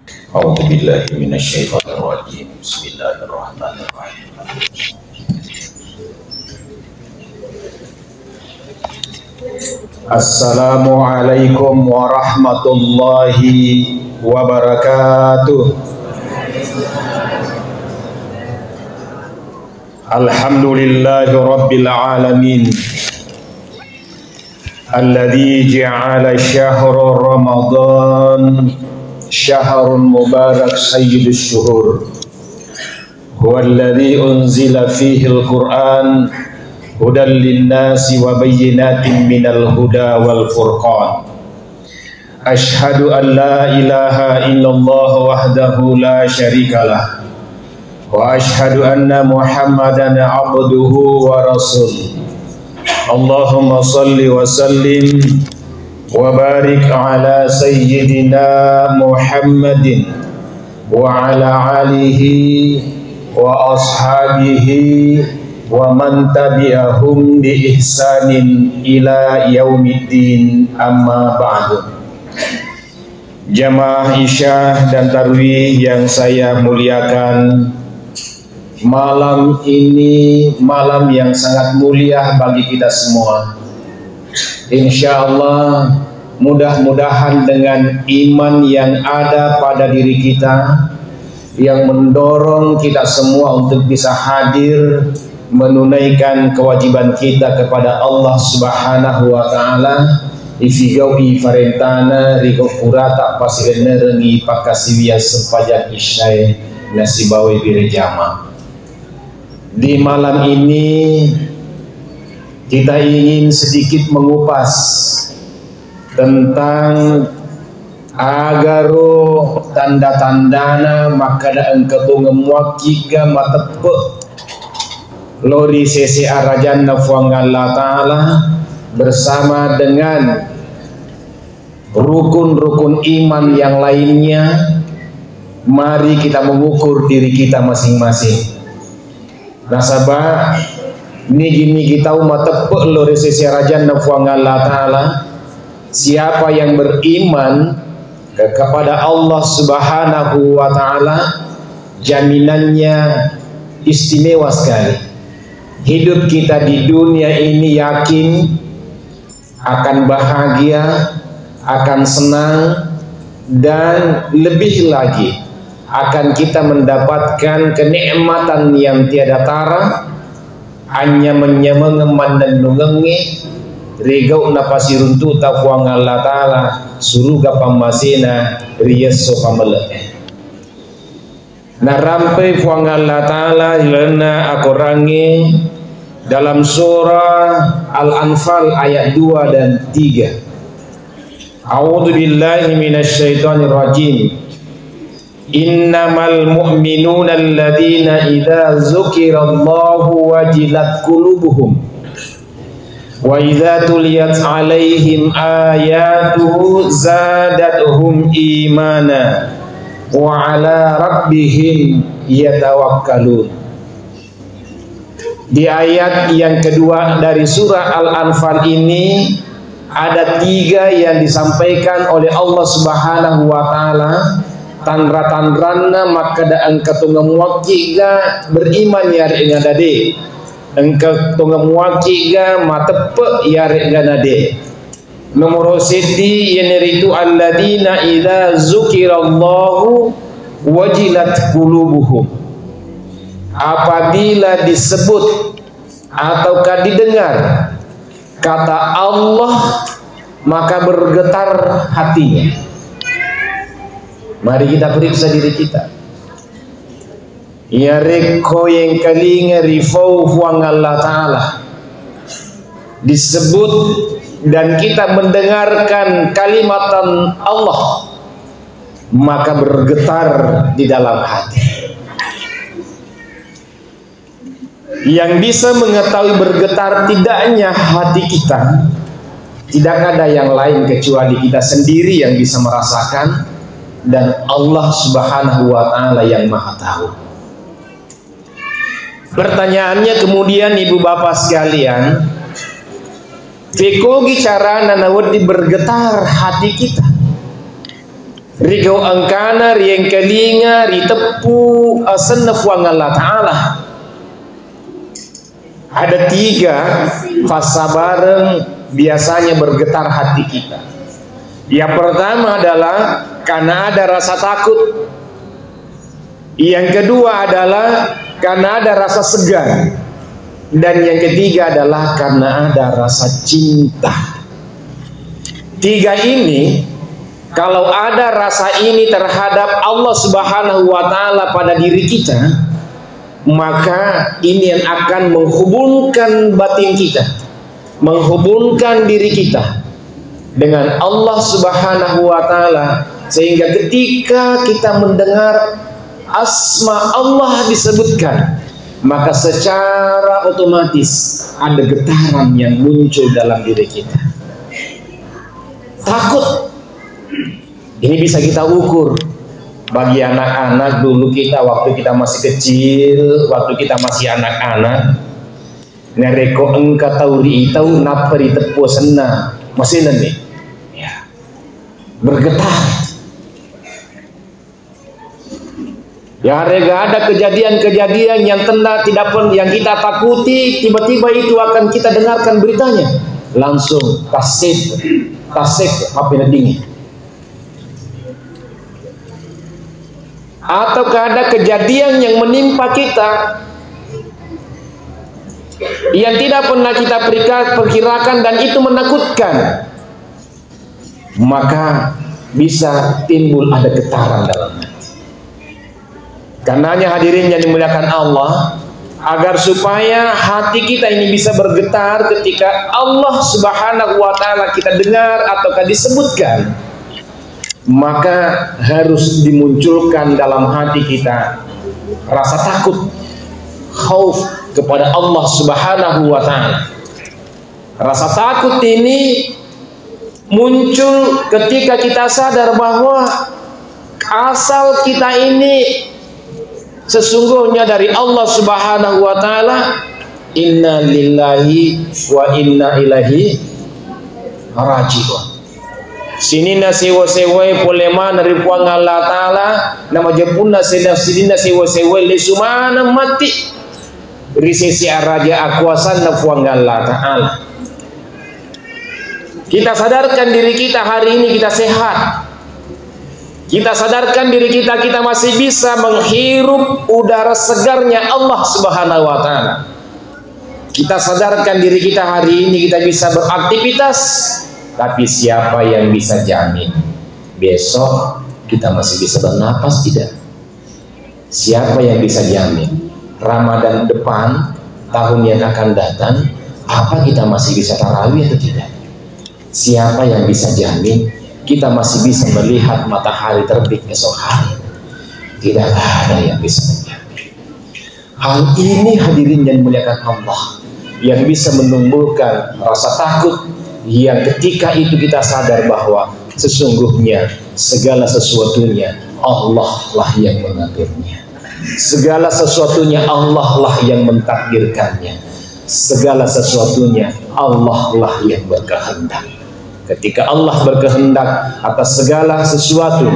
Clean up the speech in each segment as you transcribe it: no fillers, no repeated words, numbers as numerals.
A'udzu billahi minasyaitonir rajim. Bismillahirrahmanirrahim. Assalamualaikum warahmatullahi wabarakatuh. Alhamdulillahi rabbil alamin. Alladzi ja'ala syahra Ramadan syahrun mubarak sayyidus syuhur. Huwa alladzi unzila fihi al-Qur'an hudan linnasi wa bayyinatin minal huda wal furqan. Ashhadu an la ilaha illallah wahdahu la syarikalah wa ashhadu anna Muhammadan abduhu wa rasuluh. Allahumma salli wa sallim wa barik ala sayyidina Muhammadin wa ala alihi wa ashabihi wa man tabi'ahum bi ihsanin ila yaumiddin, amma ba'du. Jamaah Isya dan Tarawih yang saya muliakan, malam ini malam yang sangat mulia bagi kita semua. Insya Allah mudah-mudahan dengan iman yang ada pada diri kita yang mendorong kita semua untuk bisa hadir menunaikan kewajiban kita kepada Allah Subhanahu wa taala. Ifigawi farentana rigo purata pasirena rengi pakasiwia sepanjang isyai nasibawi birejama. Di malam ini kita ingin sedikit mengupas tentang agaro tanda-tandana makada engkau ngemuakiga matepe lori sesi arajan nafuang Allah Ta'ala bersama dengan rukun-rukun iman yang lainnya. Mari kita mengukur diri kita masing-masing. Nasabah nigi tahu matepuk lori sisi rajan nafuang Allah Ta'ala. Siapa yang beriman kepada Allah Subhanahu wa Ta'ala, jaminannya istimewa sekali. Hidup kita di dunia ini yakin akan bahagia, akan senang, dan lebih lagi akan kita mendapatkan kenikmatan yang tiada tara. Hanya menyemengeman dan nungenge regau napasiruntu tafuang Allah Ta'ala suruga pamasina riyeso pamelete. Nah rampai fuang Allah Ta'ala hilana akorangi dalam surah Al-Anfal ayat 2 dan 3. A'udzu billahi minasyaitonir rajim. Innamal mu'minuna alladzina idza dzukirallahu wajilat qulubuhum wa idza tuliyat 'alaihim ayatuhu zadatuhum imana wa 'ala rabbihim yatawakkalun. Di ayat yang kedua dari surah Al-Anfal ini ada 3 yang disampaikan oleh Allah Subhanahu wa Ta'ala. Tanra-tanrana maka da engka tungamuaki ga beriman yari ngadade, engka tungamuaki ga matepe yari ngadade. Nomor sedi yeneritu alladzina idza dzukirallahu wajilat qulubuhum. Apabila disebut ataukah didengar kata Allah maka bergetar hatinya. Mari kita periksa diri kita. Ya reko yang kalinga rifau fuang Allah Ta'ala disebut dan kita mendengarkan kalimatan Allah maka bergetar di dalam hati. Yang bisa mengetahui bergetar tidaknya hati kita, tidak ada yang lain kecuali kita sendiri yang bisa merasakan, dan Allah Subhanahu wa Ta'ala yang Maha Tahu. Pertanyaannya kemudian ibu bapak sekalian, fikogi cara nanawadi bergetar hati kita. Rikau angkana rieng kelinga ritepu senef wang Allah Ta'ala. Ada 3 fasa bareng biasanya bergetar hati kita. Yang pertama adalah karena ada rasa takut. Yang kedua adalah karena ada rasa segan. Dan yang ketiga adalah karena ada rasa cinta. 3 ini, kalau ada rasa ini terhadap Allah Subhanahu wa Ta'ala pada diri kita, maka ini yang akan menghubungkan batin kita, menghubungkan diri kita dengan Allah Subhanahu wa Ta'ala, sehingga ketika kita mendengar asma Allah disebutkan, maka secara otomatis ada getaran yang muncul dalam diri kita. Takut. Ini bisa kita ukur bagi anak-anak dulu kita waktu kita masih kecil, waktu kita masih anak-anak. Nereko engka tauri tahu napari tepo sena masih nanti, ya, bergetar. Ya, rega ada kejadian-kejadian yang tidak pun yang kita takuti, tiba-tiba itu akan kita dengarkan beritanya, langsung tasik apa dingin. Atau ada kejadian yang menimpa kita yang tidak pernah kita perkirakan dan itu menakutkan, maka bisa timbul ada getaran dalam hati. Karenanya hadirin yang dimuliakan Allah, agar supaya hati kita ini bisa bergetar ketika Allah Subhanahu wa Ta'ala kita dengar ataukah disebutkan, maka harus dimunculkan dalam hati kita rasa takut, khauf kepada Allah Subhanahu wa Ta'ala. Rasa takut ini muncul ketika kita sadar bahwa asal kita ini sesungguhnya dari Allah Subhanahu wa Ta'ala. Inna lillahi wa inna ilaihi raji'un. Sinina sewa-sewa poleman dari puang Allah Ta'ala, nama jepuna sidina sewa-sewa lesumana mati risisi araja akuasan na puang Allah Ta'ala. Kita sadarkan diri kita hari ini kita sehat. Kita sadarkan diri kita masih bisa menghirup udara segarnya Allah Subhanahu wa Ta'ala. Kita sadarkan diri kita hari ini kita bisa beraktivitas. Tapi siapa yang bisa jamin besok kita masih bisa bernapas? Tidak. Siapa yang bisa jamin Ramadan depan, tahun yang akan datang, apa kita masih bisa tarawih atau tidak? Siapa yang bisa jamin kita masih bisa melihat matahari terbit esok hari? Tidak ada yang bisa menjamin. Hal ini hadirin yang dimuliakan Allah, yang bisa menumbuhkan rasa takut, yang ketika itu kita sadar bahwa sesungguhnya segala sesuatunya Allah lah yang mengaturnya, segala sesuatunya Allah lah yang mentakdirkannya, segala sesuatunya Allah lah yang berkehendak. Ketika Allah berkehendak atas segala sesuatu,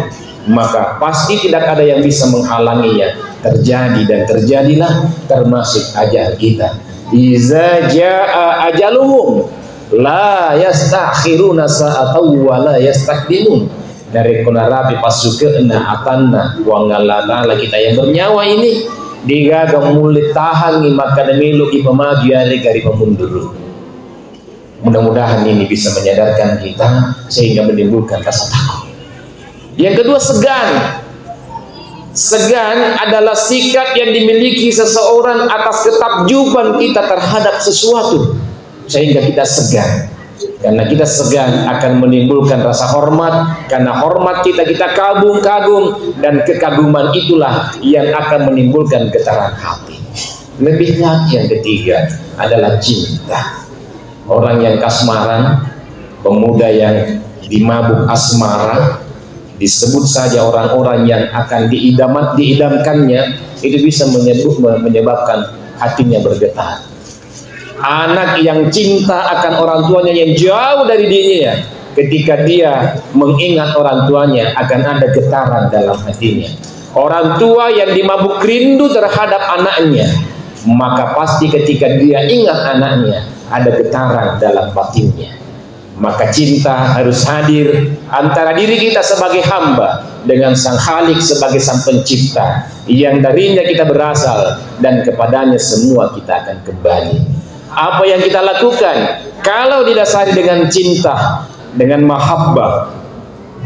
maka pasti tidak ada yang bisa menghalanginya terjadi, dan terjadilah termasuk ajal kita. Iza jaa ajaluhum la yastakhiruna sa'atan wa la yastaqdimun. Dari kunarapi pasukeuna atanna wa ngalla ta'ala kita yang bernyawa ini digaga mulit tahan maka demilu ipamaju hari gari pemundur. Mudah-mudahan ini bisa menyadarkan kita sehingga menimbulkan rasa takut. Yang kedua, segan. Segan adalah sikap yang dimiliki seseorang atas ketakjuban kita terhadap sesuatu, sehingga kita segan. Karena kita segan akan menimbulkan rasa hormat. Karena hormat kita kagum-kagum, dan kekaguman itulah yang akan menimbulkan getaran hati. Lebih lagi yang ketiga adalah cinta. Orang yang kasmaran, pemuda yang dimabuk asmara, disebut saja orang-orang yang akan diidamkannya, itu bisa menyebabkan hatinya bergetar. Anak yang cinta akan orang tuanya yang jauh dari dirinya, ketika dia mengingat orang tuanya akan ada getaran dalam hatinya. Orang tua yang dimabuk rindu terhadap anaknya, maka pasti ketika dia ingat anaknya ada getaran dalam batinnya. Maka cinta harus hadir antara diri kita sebagai hamba dengan Sang Khalik sebagai Sang Pencipta, yang darinya kita berasal dan kepadanya semua kita akan kembali. Apa yang kita lakukan kalau didasari dengan cinta, dengan mahabbah,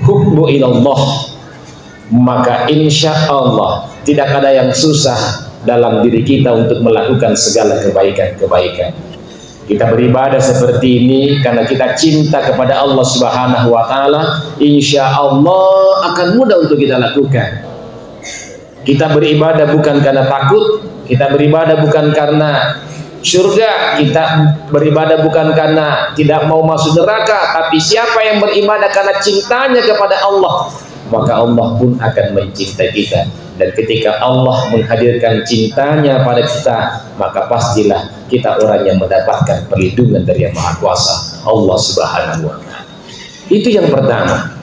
hubbu ilallah, maka insya Allah tidak ada yang susah dalam diri kita untuk melakukan segala kebaikan-kebaikan. Kita beribadah seperti ini karena kita cinta kepada Allah Subhanahu wa Ta'ala. Insya Allah akan mudah untuk kita lakukan. Kita beribadah bukan karena takut, kita beribadah bukan karena surga, kita beribadah bukan karena tidak mau masuk neraka, tapi siapa yang beribadah karena cintanya kepada Allah, maka Allah pun akan mencintai kita. Dan ketika Allah menghadirkan cintanya pada kita, maka pastilah kita orang yang mendapatkan perlindungan dari Yang Maha Kuasa, Allah Subhanahu wa Ta'ala. Itu yang pertama.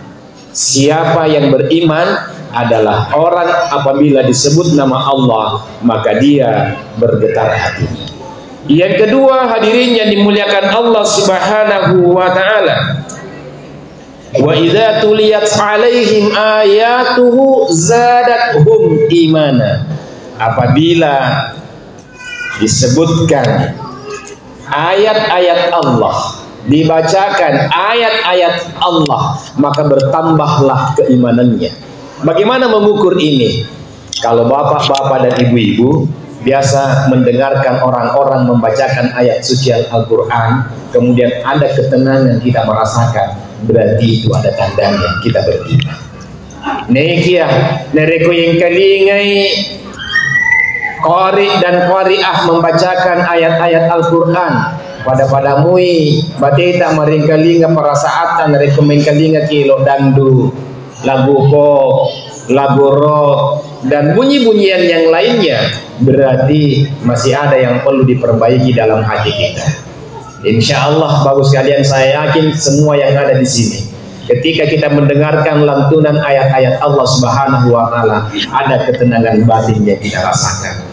Siapa yang beriman adalah orang apabila disebut nama Allah, maka dia bergetar hatinya. Yang kedua, hadirin yang dimuliakan Allah Subhanahu wa Ta'ala, wa idza tuliyat alaihim ayatuhu zadathum imana. Apabila disebutkan ayat-ayat Allah, dibacakan ayat-ayat Allah, maka bertambahlah keimanannya. Bagaimana mengukur ini? Kalau bapak-bapak dan ibu-ibu biasa mendengarkan orang-orang membacakan ayat suci Al-Quran, kemudian ada ketenangan kita merasakan, berarti itu ada tandanya kita beriman. Nekia nereko yang kalingai qari dan qari'ah membacakan ayat-ayat Al-Quran pada mui bateta maring kalinga parasaatan nereko mengkalinga kilo dangdu, lagu pop, lagu rock dan bunyi-bunyian yang lainnya, berarti masih ada yang perlu diperbaiki dalam hati kita. Insya Allah bagus sekalian, saya yakin semua yang ada di sini, ketika kita mendengarkan lantunan ayat-ayat Allah Subhanahu wa Ta'ala, ada ketenangan batin yang kita rasakan.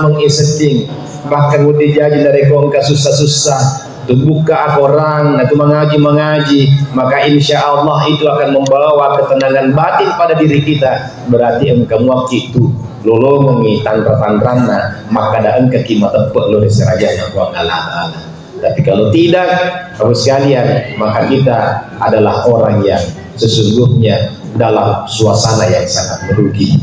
Mengiseting, bahkan udah jadi dari kongka susah-susah, buka orang, itu mengaji, maka insya Allah itu akan membawa ketenangan batin pada diri kita. Berarti engkau waktu itu lolongi tantra-tantrana, maka ada engkau kimat tepuk lo diserajanya Allah. Tapi kalau tidak, bapak sekalian, maka kita adalah orang yang sesungguhnya dalam suasana yang sangat merugi,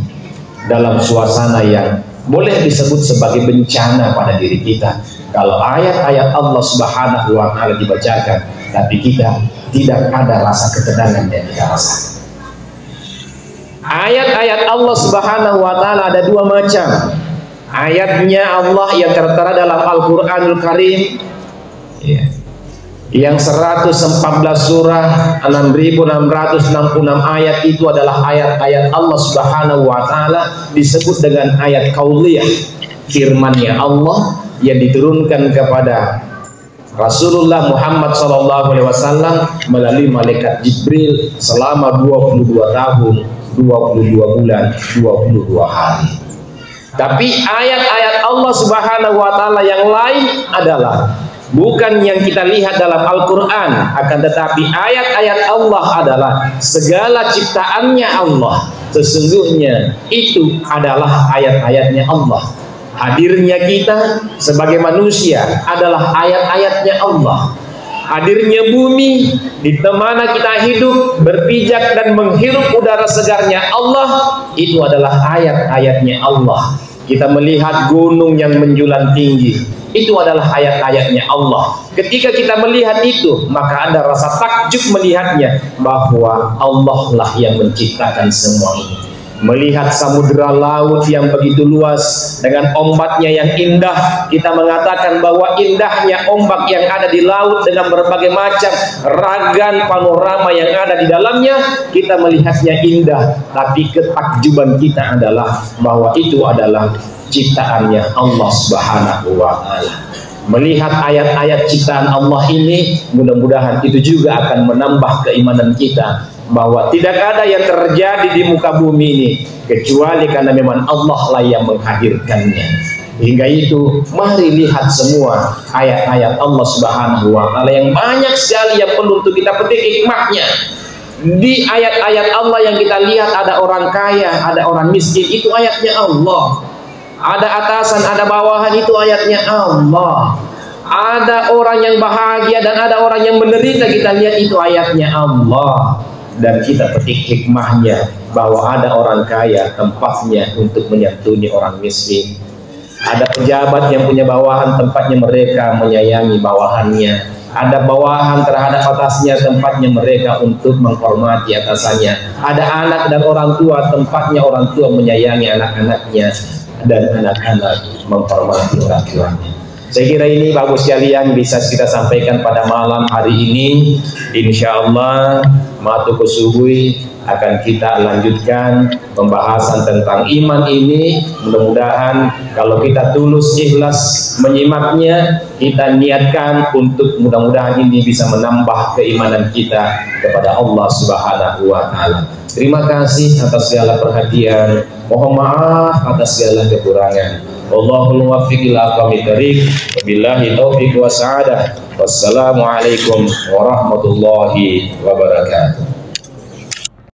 dalam suasana yang boleh disebut sebagai bencana pada diri kita. Kalau ayat-ayat Allah Subhanahu wa Ta'ala dibacakan, tapi kita tidak ada rasa ketenangan yang kita rasakan. Ayat-ayat Allah Subhanahu wa Ta'ala ada dua macam. Ayatnya Allah yang tertera dalam Al-Quranul Karim, yang 114 surah, 6666 ayat, itu adalah ayat-ayat Allah Subhanahu wa Ta'ala, disebut dengan ayat qauliyah, firman-Nya Allah yang diturunkan kepada Rasulullah Muhammad SAW melalui malaikat Jibril selama 22 tahun, 22 bulan, 22 hari. Tapi ayat-ayat Allah Subhanahu wa Ta'ala yang lain adalah bukan yang kita lihat dalam Al-Quran, akan tetapi ayat-ayat Allah adalah segala ciptaannya Allah. Sesungguhnya itu adalah ayat-ayatnya Allah. Hadirnya kita sebagai manusia adalah ayat-ayatnya Allah. Hadirnya bumi di mana kita hidup, berpijak dan menghirup udara segarnya Allah, itu adalah ayat-ayatnya Allah. Kita melihat gunung yang menjulang tinggi, itu adalah ayat-ayatnya Allah. Ketika kita melihat itu, maka ada rasa takjub melihatnya, bahwa Allah lah yang menciptakan semua ini. Melihat samudera laut yang begitu luas dengan ombaknya yang indah, kita mengatakan bahwa indahnya ombak yang ada di laut dengan berbagai macam ragam panorama yang ada di dalamnya, kita melihatnya indah, tapi ketakjuban kita adalah bahwa itu adalah ciptaannya Allah Subhanahu wa Ta'ala. melihat ayat-ayat ciptaan Allah ini, mudah-mudahan itu juga akan menambah keimanan kita bahwa tidak ada yang terjadi di muka bumi ini kecuali karena memang Allah lah yang menghadirkannya. Hingga itu mari lihat semua ayat-ayat Allah Subhanahu wa Ta'ala yang banyak sekali yang perlu untuk kita petik hikmahnya. Di ayat-ayat Allah yang kita lihat ada orang kaya, ada orang miskin, itu ayatnya Allah. Ada atasan, ada bawahan, itu ayatnya Allah. Ada orang yang bahagia dan ada orang yang menderita, kita lihat itu ayatnya Allah. Dan kita petik hikmahnya bahwa ada orang kaya tempatnya untuk menyantuni orang miskin. Ada pejabat yang punya bawahan, tempatnya mereka menyayangi bawahannya. Ada bawahan terhadap atasnya, tempatnya mereka untuk menghormati atasannya. Ada anak dan orang tua, tempatnya orang tua menyayangi anak-anaknya, dan anak-anak menghormati orang tuanya. Saya kira ini bagus sekalian bisa kita sampaikan pada malam hari ini. Insya Allah Matu Kusuhui akan kita lanjutkan pembahasan tentang iman ini. Mudah-mudahan kalau kita tulus ikhlas menyimaknya, kita niatkan untuk mudah-mudahan ini bisa menambah keimanan kita kepada Allah Subhanahu wa Ta'ala. Terima kasih atas segala perhatian. Mohon maaf atas segala kekurangan. Wallahul muwaffiq ila aqwamit thoriq. Wabillahi taufiq wa sa'adah. Wassalamualaikum warahmatullahi wabarakatuh.